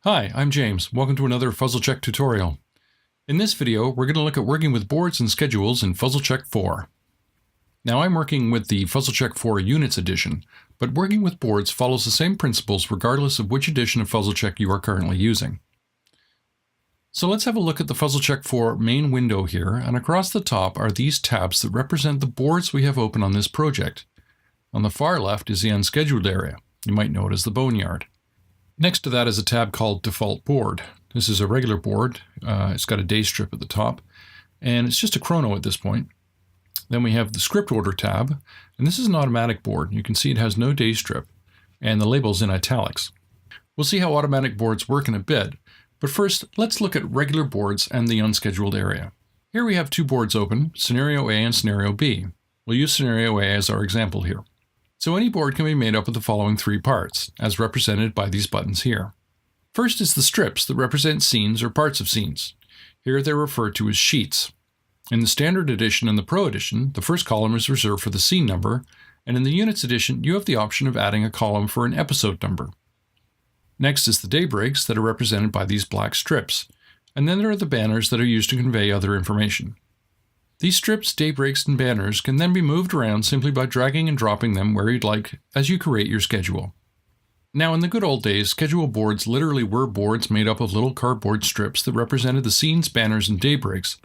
Hi, I'm James. Welcome to another Fuzzlecheck tutorial. In this video, we're going to look at working with boards and schedules in Fuzzlecheck 4. Now I'm working with the Fuzzlecheck 4 Units edition, but working with boards follows the same principles regardless of which edition of Fuzzlecheck you are currently using. So let's have a look at the Fuzzlecheck 4 main window here, and across the top are these tabs that represent the boards we have open on this project. On the far left is the unscheduled area. You might know it as the boneyard. Next to that is a tab called Default Board. This is a regular board. It's got a day strip at the top, and it's just a chrono at this point. Then we have the Script Order tab, and this is an automatic board. You can see it has no day strip, and the label's in italics. We'll see how automatic boards work in a bit, but first let's look at regular boards and the unscheduled area. Here we have two boards open, Scenario A and Scenario B. We'll use Scenario A as our example here. So any board can be made up of the following three parts, as represented by these buttons here. First is the strips that represent scenes or parts of scenes. Here they're referred to as sheets. In the Standard Edition and the Pro Edition, the first column is reserved for the scene number, and in the Units Edition, you have the option of adding a column for an episode number. Next is the day breaks that are represented by these black strips, and then there are the banners that are used to convey other information. These strips, day breaks, and banners can then be moved around simply by dragging and dropping them where you'd like as you create your schedule. Now, in the good old days, schedule boards literally were boards made up of little cardboard strips that represented the scenes, banners, and day breaks.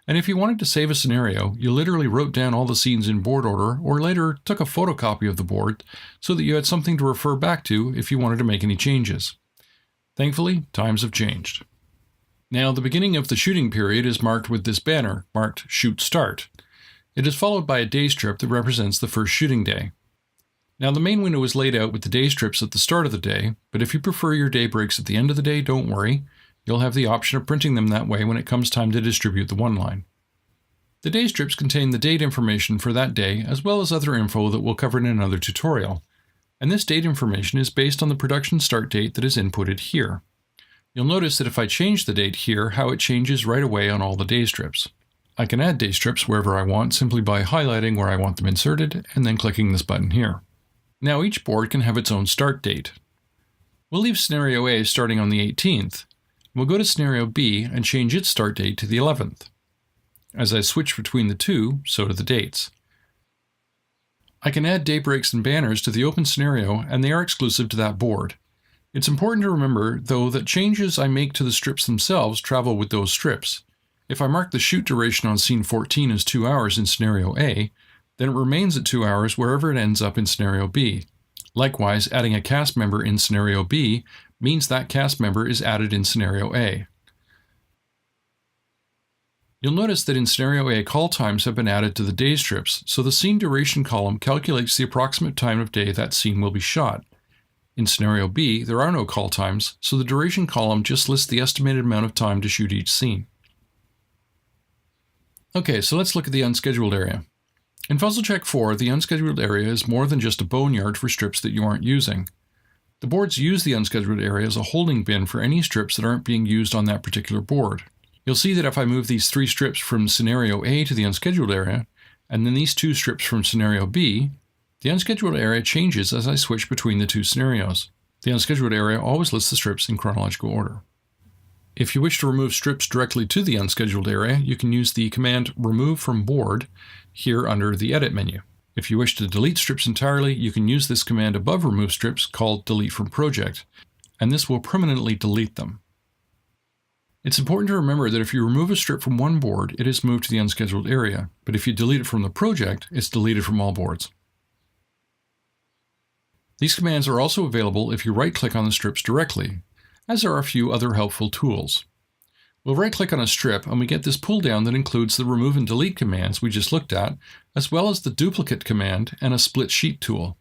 And if you wanted to save a scenario, you literally wrote down all the scenes in board order or later took a photocopy of the board so that you had something to refer back to if you wanted to make any changes. Thankfully, times have changed. Now, the beginning of the shooting period is marked with this banner, marked Shoot Start. It is followed by a day strip that represents the first shooting day. Now, the main window is laid out with the day strips at the start of the day, but if you prefer your day breaks at the end of the day, don't worry. You'll have the option of printing them that way when it comes time to distribute the one line. The day strips contain the date information for that day, as well as other info that we'll cover in another tutorial. And this date information is based on the production start date that is inputted here. You'll notice that if I change the date here, how it changes right away on all the day strips. I can add day strips wherever I want simply by highlighting where I want them inserted and then clicking this button here. Now each board can have its own start date. We'll leave Scenario A starting on the 18th. We'll go to Scenario B and change its start date to the 11th. As I switch between the two, so do the dates. I can add day breaks and banners to the open scenario, and they are exclusive to that board. It's important to remember, though, that changes I make to the strips themselves travel with those strips. If I mark the shoot duration on scene 14 as 2 hours in Scenario A, then it remains at 2 hours wherever it ends up in Scenario B. Likewise, adding a cast member in Scenario B means that cast member is added in Scenario A. You'll notice that in Scenario A, call times have been added to the day strips, so the scene duration column calculates the approximate time of day that scene will be shot. In Scenario B, there are no call times, so the duration column just lists the estimated amount of time to shoot each scene. Okay, so let's look at the unscheduled area. In Fuzzlecheck 4, the unscheduled area is more than just a boneyard for strips that you aren't using. The boards use the unscheduled area as a holding bin for any strips that aren't being used on that particular board. You'll see that if I move these three strips from Scenario A to the unscheduled area, and then these two strips from Scenario B, the unscheduled area changes as I switch between the two scenarios. The unscheduled area always lists the strips in chronological order. If you wish to remove strips directly to the unscheduled area, you can use the command Remove from Board here under the Edit menu. If you wish to delete strips entirely, you can use this command above Remove Strips called Delete from Project, and this will permanently delete them. It's important to remember that if you remove a strip from one board, it is moved to the unscheduled area, but if you delete it from the project, it's deleted from all boards. These commands are also available if you right-click on the strips directly, as there are a few other helpful tools. We'll right-click on a strip and we get this pull-down that includes the remove and delete commands we just looked at, as well as the duplicate command and a split sheet tool.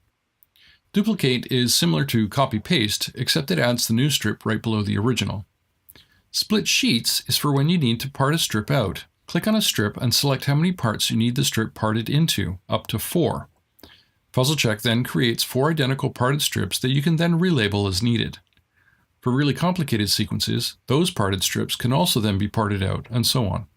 Duplicate is similar to copy-paste, except it adds the new strip right below the original. Split sheets is for when you need to part a strip out. Click on a strip and select how many parts you need the strip parted into, up to 4. Fuzzlecheck then creates 4 identical parted strips that you can then relabel as needed. For really complicated sequences, those parted strips can also then be parted out, and so on.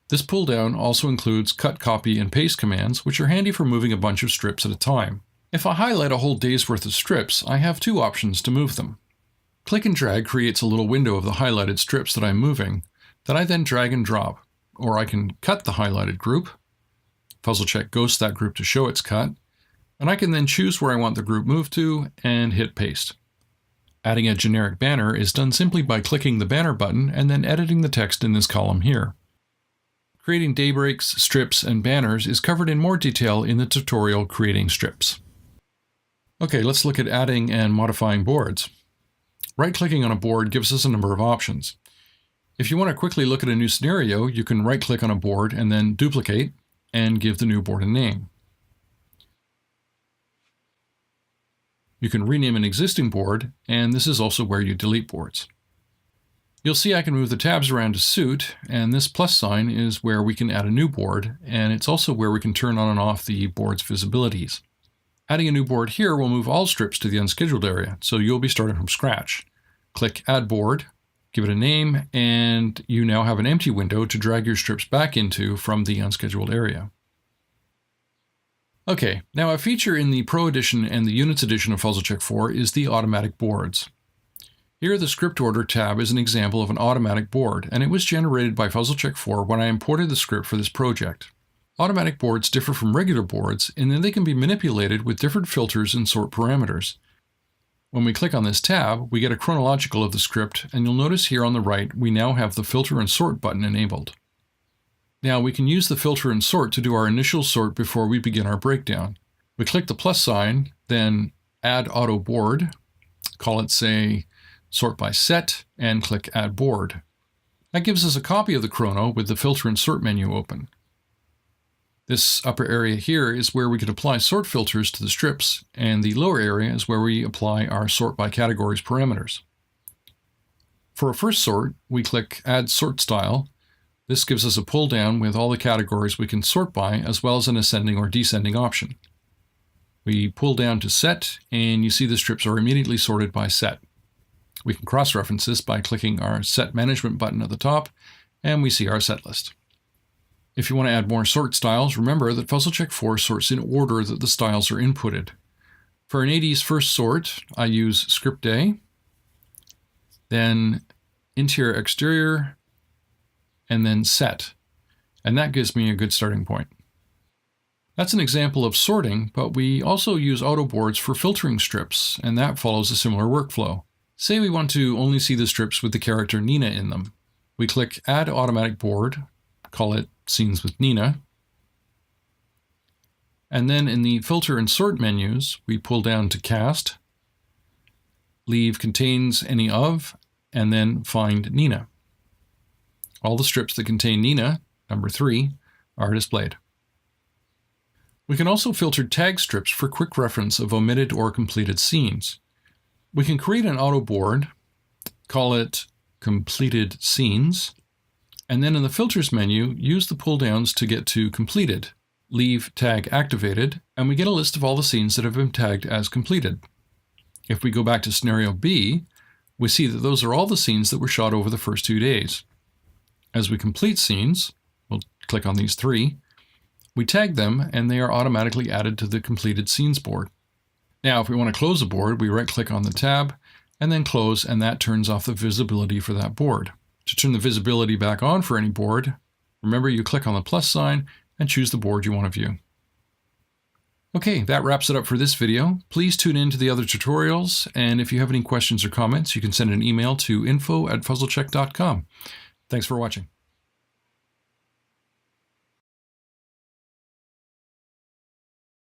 This pull-down also includes cut, copy, and paste commands, which are handy for moving a bunch of strips at a time. If I highlight a whole day's worth of strips, I have two options to move them. click and drag creates a little window of the highlighted strips that I'm moving that I then drag and drop, or I can cut the highlighted group. Fuzzlecheck ghosts that group to show it's cut, and I can then choose where I want the group moved to and hit paste. Adding a generic banner is done simply by clicking the banner button and then editing the text in this column here. Creating daybreaks, strips, and banners is covered in more detail in the tutorial Creating Strips. Okay, let's look at adding and modifying boards. Right-clicking on a board gives us a number of options. If you want to quickly look at a new scenario, you can right-click on a board and then duplicate and give the new board a name. You can rename an existing board, and this is also where you delete boards. You'll see I can move the tabs around to suit, and this plus sign is where we can add a new board, and it's also where we can turn on and off the board's visibilities. Adding a new board here will move all strips to the unscheduled area, so you'll be starting from scratch. Click Add Board, give it a name, and you now have an empty window to drag your strips back into from the unscheduled area. Okay, now a feature in the Pro Edition and the Units Edition of Fuzzlecheck 4 is the automatic boards. Here the Script Order tab is an example of an automatic board, and it was generated by Fuzzlecheck 4 when I imported the script for this project. Automatic boards differ from regular boards in that they can be manipulated with different filters and sort parameters. When we click on this tab, we get a chronological of the script, and you'll notice here on the right we now have the Filter and Sort button enabled. Now we can use the filter and sort to do our initial sort before we begin our breakdown. We click the plus sign, then Add Auto Board, call it, say, Sort by Set, and click Add Board. That gives us a copy of the chrono with the filter and sort menu open. This upper area here is where we can apply sort filters to the strips, and the lower area is where we apply our sort by categories parameters. For a first sort, we click Add Sort Style. This gives us a pull down with all the categories we can sort by, as well as an ascending or descending option. We pull down to Set, and you see the strips are immediately sorted by set. We can cross-reference this by clicking our Set Management button at the top, and we see our set list. If you want to add more sort styles, remember that Fuzzlecheck 4 sorts in order that the styles are inputted. For an 80s first sort, I use Script Day, then Interior Exterior, and then Set, and that gives me a good starting point. That's an example of sorting, but we also use auto boards for filtering strips, and that follows a similar workflow. Say we want to only see the strips with the character Nina in them. We click Add Automatic Board, call it Scenes with Nina, and then in the Filter and Sort menus, we pull down to Cast, leave Contains Any Of, and then find Nina. All the strips that contain Nina, number 3, are displayed. We can also filter tag strips for quick reference of omitted or completed scenes. We can create an auto board, call it Completed Scenes, and then in the Filters menu, use the pull downs to get to Completed, leave Tag Activated, and we get a list of all the scenes that have been tagged as completed. If we go back to Scenario B, we see that those are all the scenes that were shot over the first 2 days. As we complete scenes, we'll click on these 3, we tag them and they are automatically added to the completed scenes board. Now if we want to close a board, we right click on the tab and then close, and that turns off the visibility for that board. To turn the visibility back on for any board, remember you click on the plus sign and choose the board you want to view. Okay, that wraps it up for this video. Please tune in to the other tutorials, and if you have any questions or comments, you can send an email to info@fuzzlecheck.com. Thanks for watching.